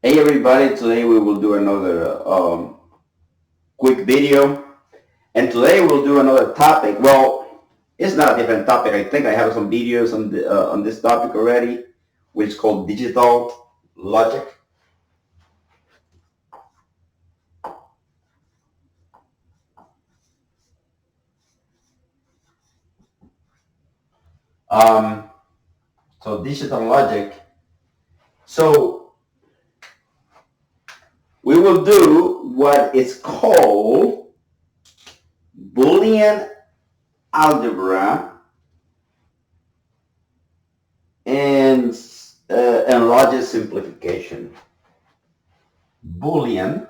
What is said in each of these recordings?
Hey everybody, today we will do another quick video, and today we'll do another topic. Well, it's not a different topic. I think I have some videos on this topic already, which is called digital logic. Um, so digital logic. So we will do what is called Boolean algebra and logic simplification. Boolean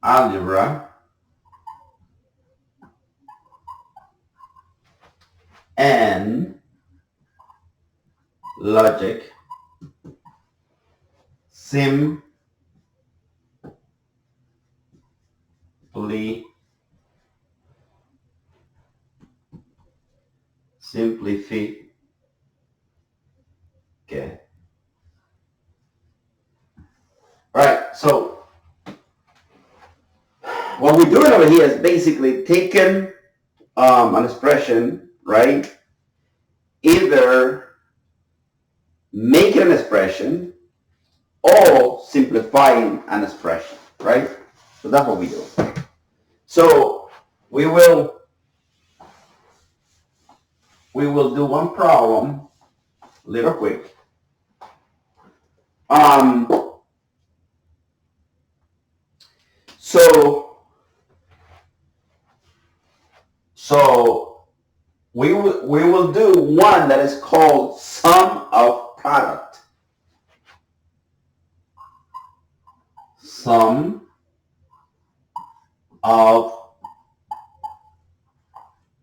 algebra and logic simplification. Right. So what we're doing over here is basically taking an expression, right? Either making an expression or simplifying an expression, right? So that's what we do. So we will do one problem, little quick. So we will do one that is called sum of product. Sum of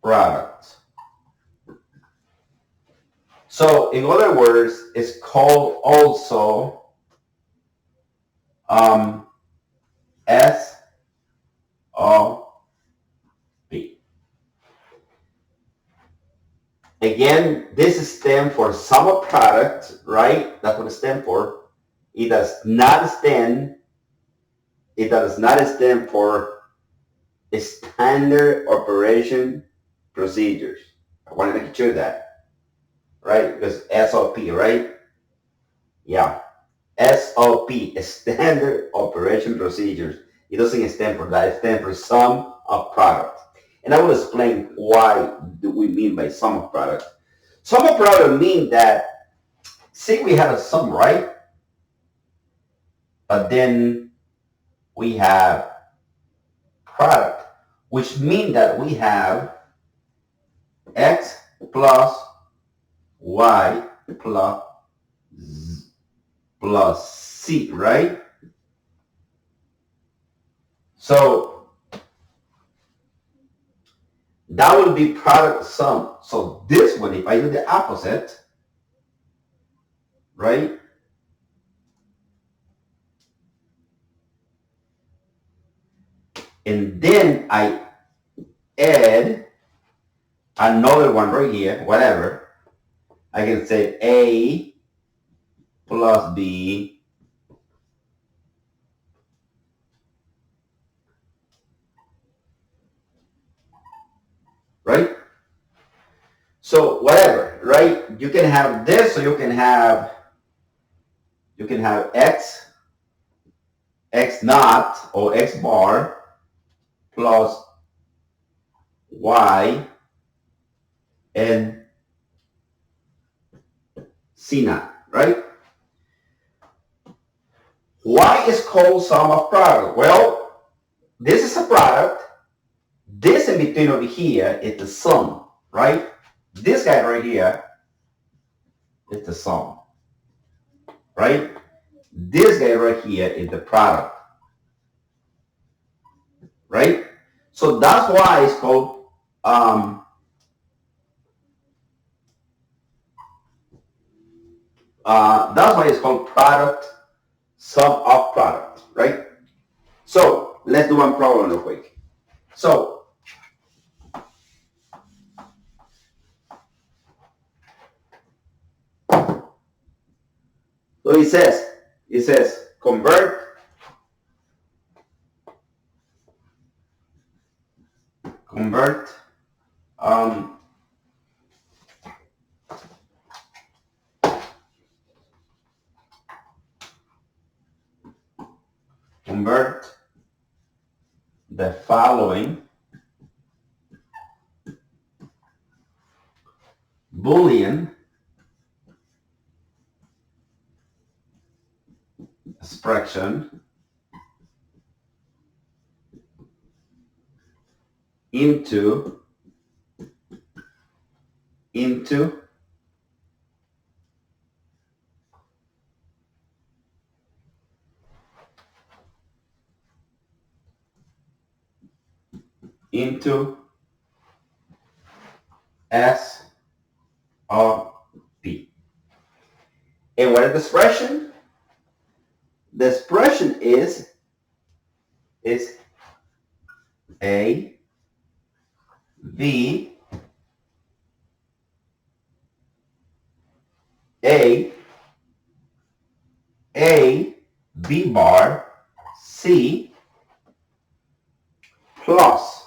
product. So in other words, it's called also SOP. Again, this stands for sum of product, right? That's what it stands for. It does not stand for standard operation procedures. I want to make sure that, right? Because SOP, right? Yeah. SOP, standard operation procedures. It doesn't stand for that. It stands for sum of product. And I will explain why do we mean by sum of product. Sum of product means that, say we have a sum, right? But then we have product, which means that we have x plus y plus c, right? So that will be product sum. So this one, if I do the opposite, right? And then I add another one right here, whatever. I can say A plus B right? So whatever, right? You can have this, so you can have x naught or x bar plus y and c naught, right? Why is called sum of product? Well, this is a product. This in between over here is the sum, right? This guy right here is the sum, right? This guy right here is the product, right? So that's why it's called product sum of product, right? So let's do one problem real quick. So So it says convert, um, convert the following Boolean expression into into into SOP. And what is the expression? The expression is A V A B bar C plus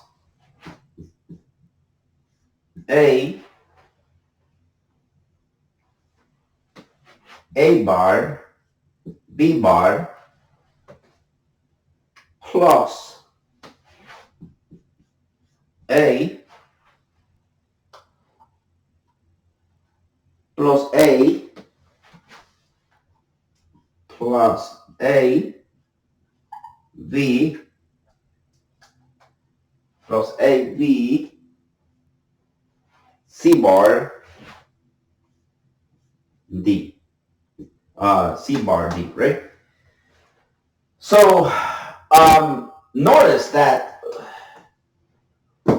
A bar B bar plus A plus A plus A V plus A V C bar D. C bar D, right? So notice that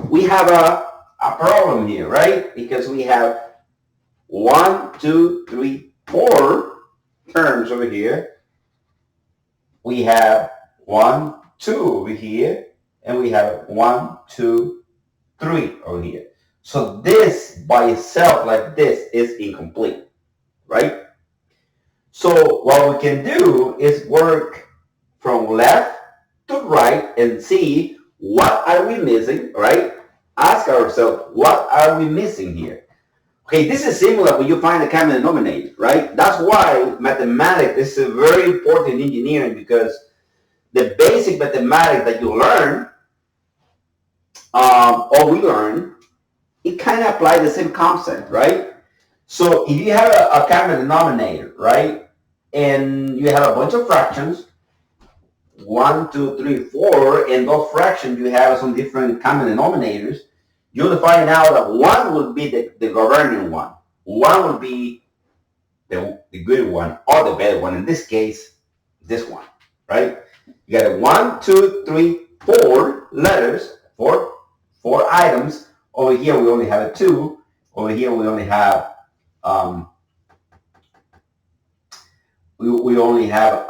we have a problem here, right? Because we have 1, 2, 3, 4 terms over here. We have 1, 2 over here, and we have 1, 2, 3 over here. So this by itself, like this, is incomplete, right? So what we can do is work from left to right and see what are we missing, right? Ask ourselves, what are we missing here? Okay, this is similar when you find a common denominator, right? That's why mathematics is very important in engineering, because the basic mathematics that you learn, or we learn, it kind of applies the same concept, right? So if you have a common denominator, right, and you have a bunch of fractions, 1, 2, 3, 4, and those fractions you have some different common denominators, you'll find out that one will be the governing one will be the good one, or the bad one. In this case, this one, right? You got 1, 2, 3, 4 letters, four items. Over here we only have a 2. Over here we only have we only have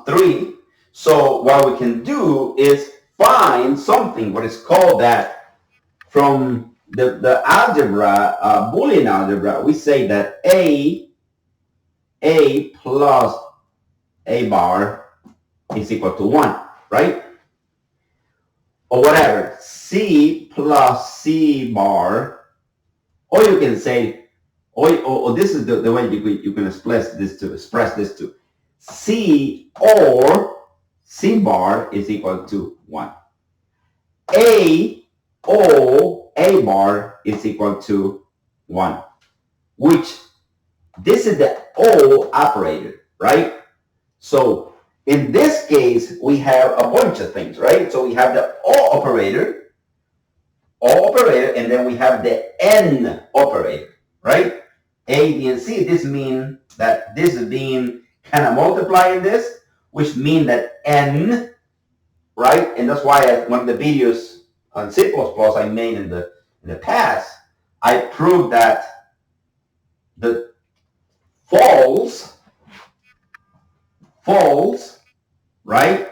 3. So what we can do is find something, what is called that from the algebra, Boolean algebra, we say that A plus A bar is equal to 1, right? Or whatever, C plus C bar, or you can say, or this is the way you can express this to. C or C bar is equal to 1. A or A bar is equal to 1, which this is the O operator, right? So in this case, we have a bunch of things, right? So we have the O operator, and then we have the N operator, right? A, B, and C. This means that this is being kind of multiplying this, which means that N, right? And that's why one of the videos on C++ I made in the past, I proved that the false, right?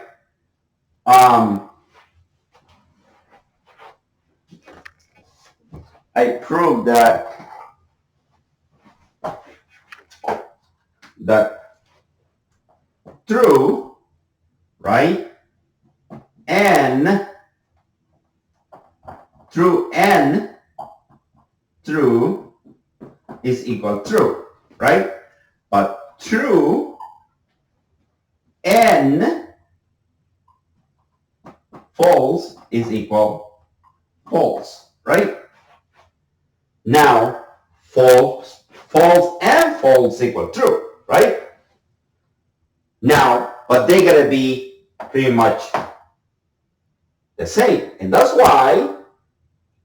I proved that true, right? And true and true is equal true, right? But true and false is equal false, right? Now, false and false equal true, right? Now, but they gotta be pretty much the same. And that's why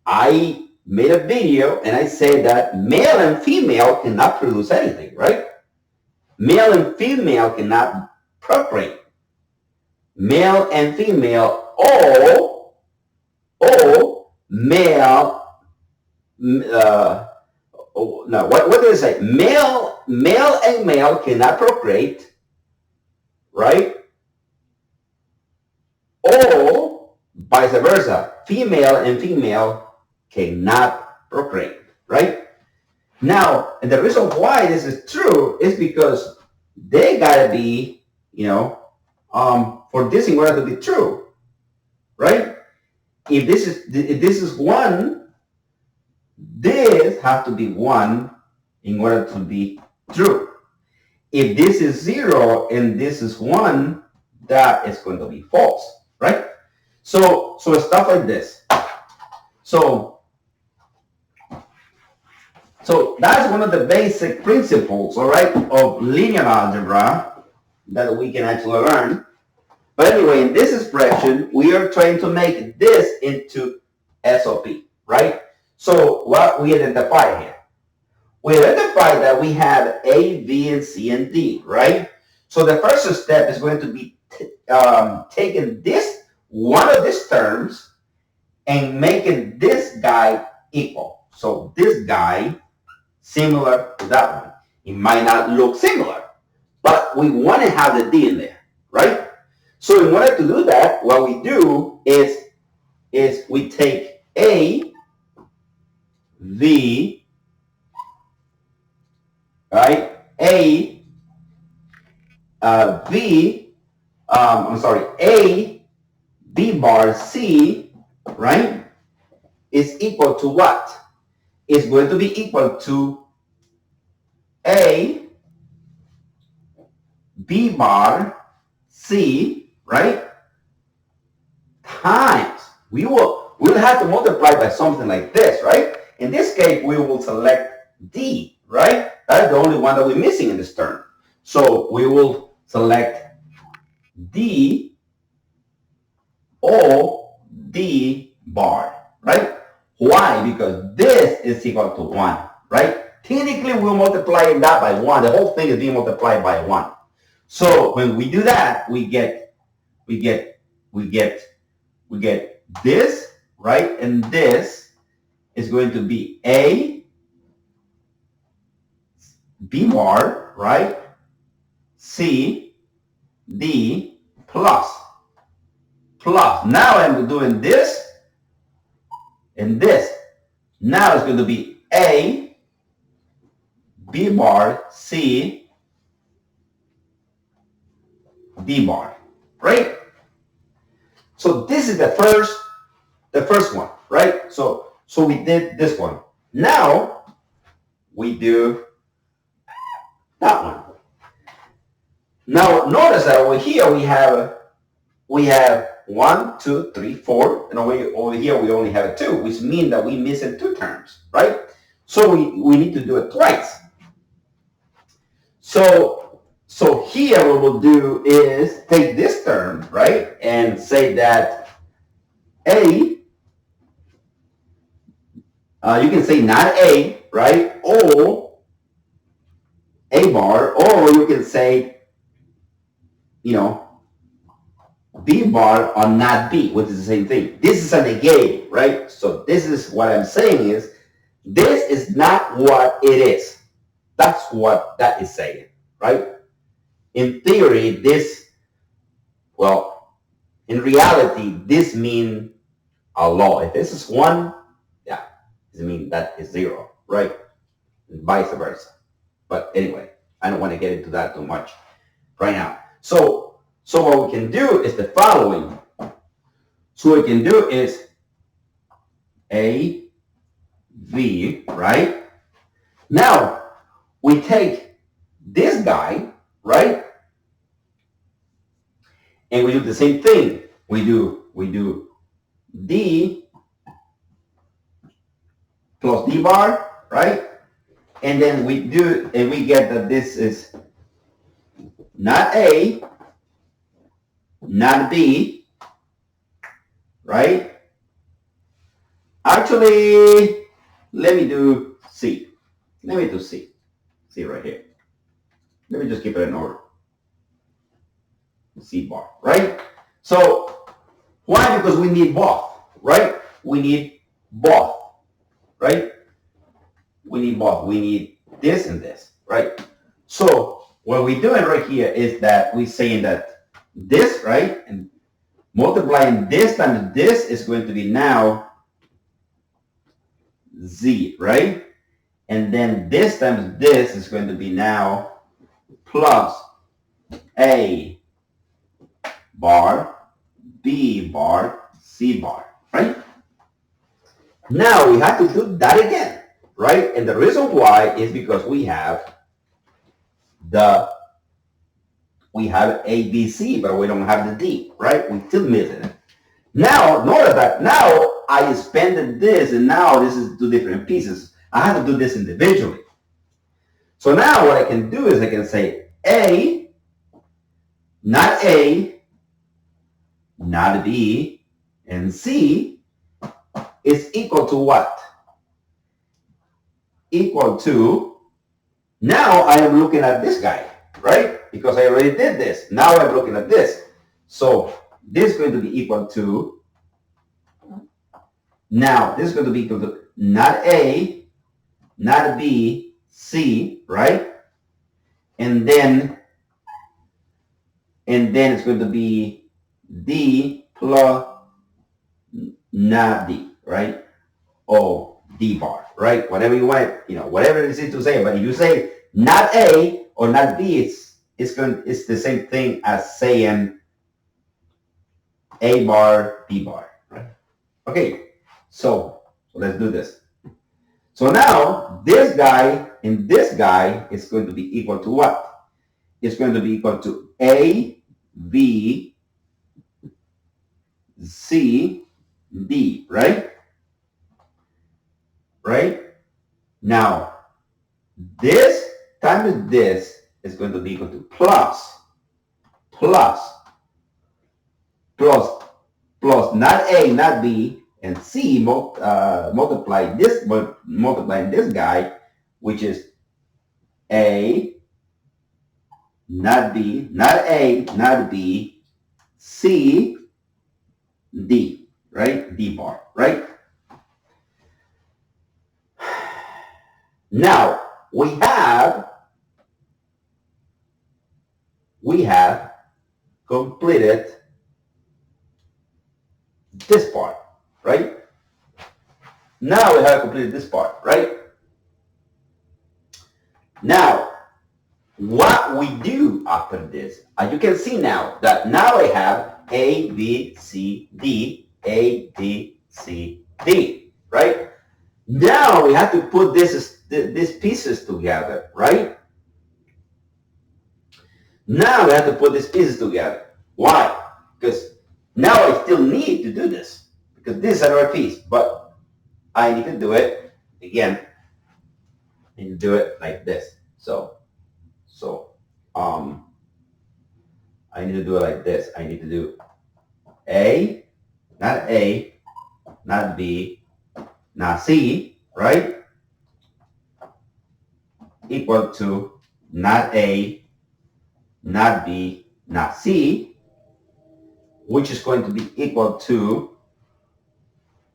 I made a video and I said that male and female cannot produce anything, right? Male and female cannot procreate. Male and female, all male, no, what did it say? Male and male cannot procreate, right? Or vice versa, female and female cannot procreate, right? Now, and the reason why this is true is because they gotta be, for this in order to be true, right? If this is one, this has to be one in order to be true. If this is zero and this is one, that is going to be false, right? So stuff like this. So that's one of the basic principles, all right, of linear algebra that we can actually learn. But anyway, in this expression, we are trying to make this into SOP, right? So what we identify here? We identify that we have A, B, and C, and D, right? So the first step is going to be taking this, one of these terms, and making this guy equal. So this guy similar to that one. It might not look similar, but we want to have the D in there, right? So in order to do that, what we do is we take A, V, right? A, V, A, B bar C, right? Is equal to what? It's going to be equal to A, B bar C, right? Times. We'll have to multiply by something like this, right? In this case, we will select D, right? That's the only one that we're missing in this term. So we will select D or D bar, right? Why? Because this is equal to 1, right? Technically, we'll multiply that by 1. The whole thing is being multiplied by 1. So when we do that, we get this, right? And this is going to be A, B bar, right? C, D, plus. Now I'm doing this and this. Now it's going to be A, B bar, C, D bar, right? So this is the first one, right? So we did this one. Now we do that one. Now notice that over here we have 1, 2, 3, 4, and over here we only have 2, which means that we missing 2 terms, right? So we need to do it twice. So here what we'll do is take this term, right, and say that A, you can say not A, right, or A bar, or you can say, B bar or not B, which is the same thing. This is a negative, right? So this is what I'm saying is, this is not what it is. That's what that is saying, right? In theory, in reality, this means a law. If this is 1, yeah, it means that is 0, right? And vice versa. But anyway, I don't want to get into that too much right now. So what we can do is the following. So what we can do is A, V, right? Now, we take this guy, right? And we do the same thing. We do D plus D bar, right? And then we get that this is not A, not B, right? Actually, let me do C. Let me do C. C right here. Let me just keep it in order. C bar, right? So why? Because we need both, right? We need both, right? We need both. We need this and this, right? So what we're doing right here is that we're saying that this, right, and multiplying this times this is going to be now Z, right? And then this times this is going to be now plus A bar, B bar, C bar, right? Now we have to do that again, right? And the reason why is because we have A, B, C, but we don't have the D, right? We still missing it. Now, notice that now I expanded this, and now this is two different pieces. I have to do this individually. So now what I can do is I can say A, not B, and C is equal to what? Equal to, now I am looking at this guy, right? Because I already did this. Now I'm looking at this. So this is going to be equal to, now this is going to be equal to not A, not B, C, right? And then it's going to be D plus not D, right? Or D bar, right? Whatever you want, whatever it is to say. But if you say not A or not B, it's the same thing as saying A bar, B bar, right? Okay, so let's do this. So now this guy and this guy is going to be equal to what? It's going to be equal to A, B, C, D, right? Right? Now, this times this is going to be equal to plus not A, not B, and C multiplying this guy, which is A, not B, not A, not B, C, D, right? D bar, right? Now we have completed this part, right? Now we have completed this part, right? Now, what we do after this, as you can see now, that now I have A, B, C, D, A, B, C, D, right? Now we have to put these pieces together, right? Now we have to put these pieces together. Why? Because now I still need to do this, because this is another piece, but I need to do it again. I need to do it like this. So I need to do it like this. I need to do A, not B, not C, right? Equal to not A, not B, not C, which is going to be equal to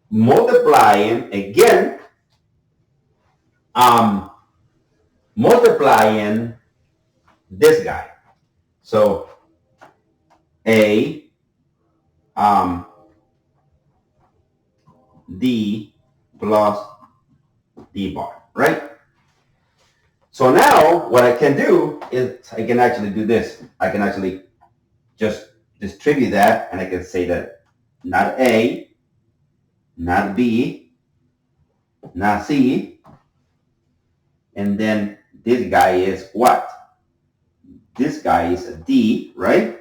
multiplying again, multiplying this guy. So A, D plus D bar, right? So now what I can do is I can actually do this. I can actually just distribute that, and I can say that not A, not B, not C, and then this guy is what? This guy is a D, right?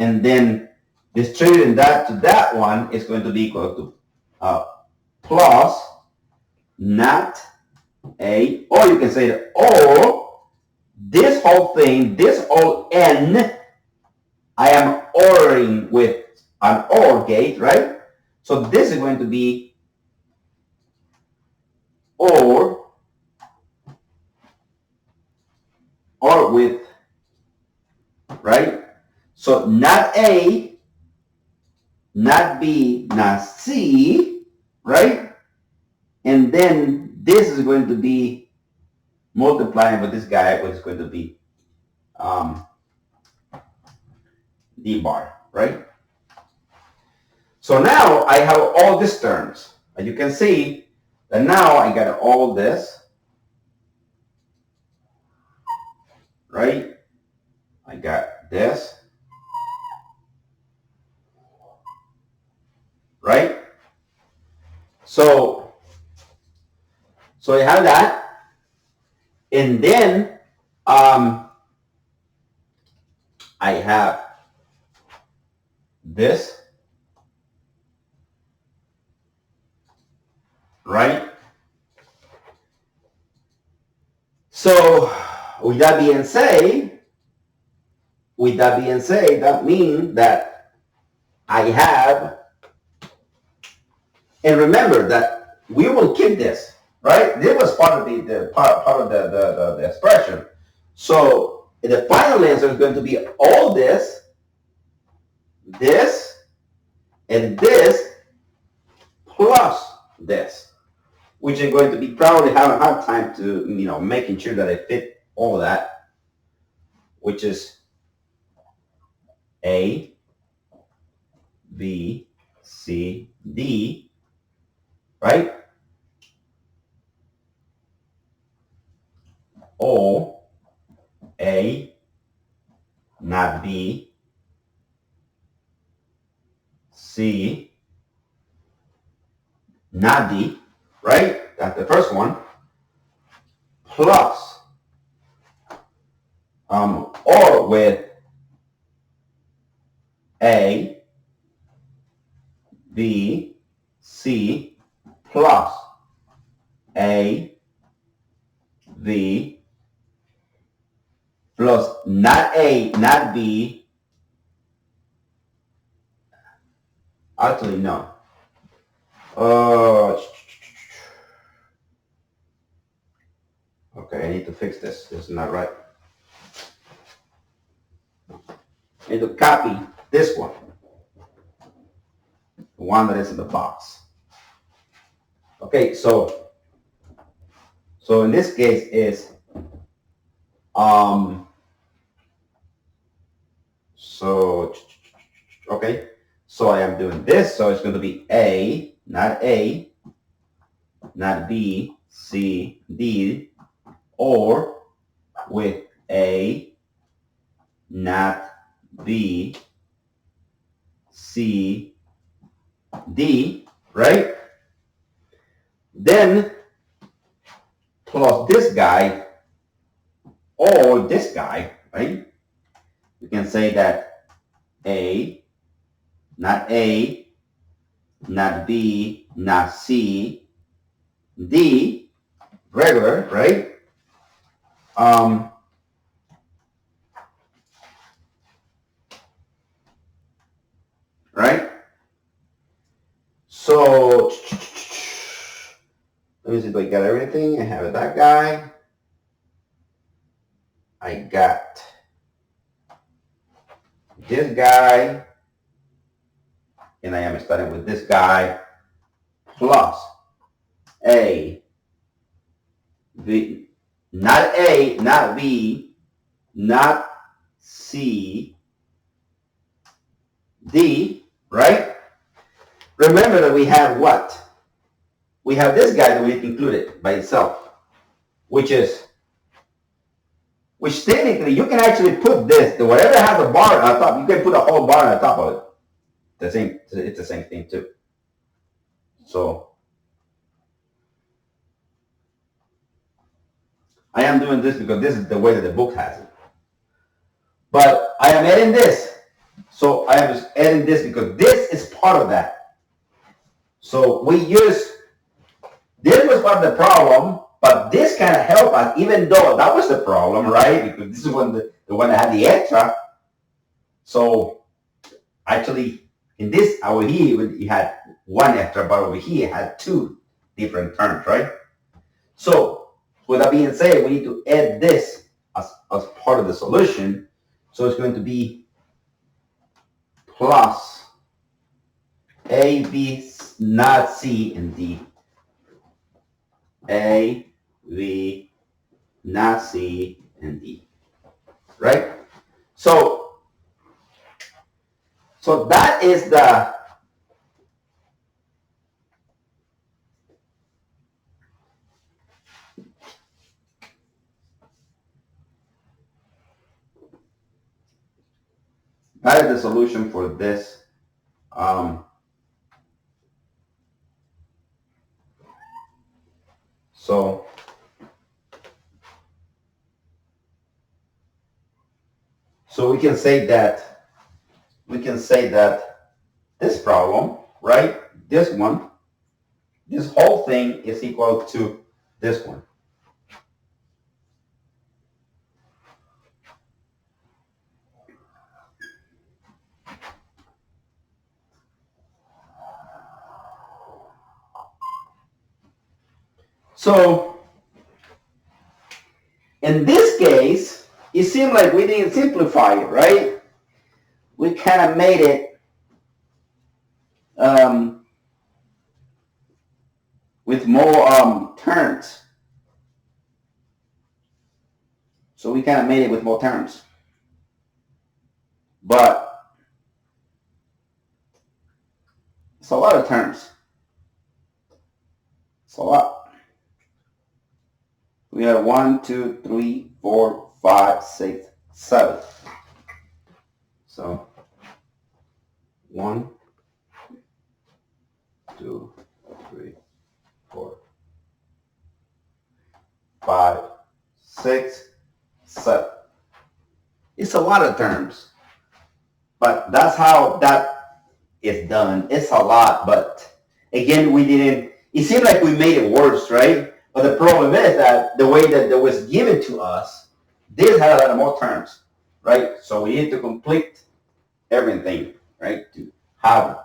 And then distributing that to that one is going to be equal to plus not A, or you can say that, or this whole thing, this whole N, I am ordering with an OR gate, right? So this is going to be OR with, right? So not A, not B, not C, right? And then this is going to be multiplying with this guy, which is going to be D bar, right? So now I have all these terms. As you can see, that now I got all this, right? I got this, right? So I have that, and then I have this, right? So with that being said, that means that I have, and remember that we will keep this, right? This was part of the part of the expression. So the final answer is going to be all this, and this plus this, which is going to be probably have a hard time to, making sure that I fit all that, which is A, B, C, D, right? O, A, not B, C, not D, right? That's the first one. Plus, or with A, B, C, plus A, B, plus not A, not B. Actually, no. Okay, I need to fix this. This is not right. I need to copy this one, the one that is in the box. Okay, so in this case is okay, so I am doing this, so it's going to be A, not B, C, D, or with A, not B, C, D, right? Then plus this guy or this guy, right? You can say that A, not B, not C, D, regular, right? Right? So let me see if I got everything. I have that guy. I got this guy. And I am starting with this guy plus A, B, not A, not B, not C, D, right? Remember that we have what? We have this guy that we included by itself, which is which technically you can actually put this, whatever has a bar on top, you can put a whole bar on top of it. It's the same thing too. So I am doing this because this is the way that the book has it. But I am adding this. So I am just adding this because this is part of that. So we use, this was part of the problem, but this kind of helped us, even though that was the problem, right? Because this is when the one that had the extra. So actually, in this over here, you had one extra, but over here, it had two different terms, right? So with that being said, we need to add this as part of the solution. So it's going to be plus A, B, not C, and D. A, B, not C, and D. Right? So that is the solution for this. So we can say that this problem, right? This one, this whole thing is equal to this one. So in this case, it seemed like we didn't simplify it, right? We kind of made it with more terms. So we kind of made it with more terms. But it's a lot of terms. It's a lot. We have 1, 2, 3, 4, 5, 6, 7. So 1, 2, 3, 4, 5, 6, 7. It's a lot of terms, but that's how that is done. It's a lot, but again, we didn't. It seemed like we made it worse, right? But the problem is that the way that it was given to us, this had a lot of more terms, right? So we need to complete everything, right? To have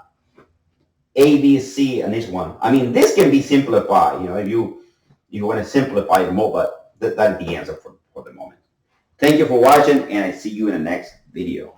A, B, C, and this one. I mean, this can be simplified, if you want to simplify it more, but that's the answer for the moment. Thank you for watching, and I see you in the next video.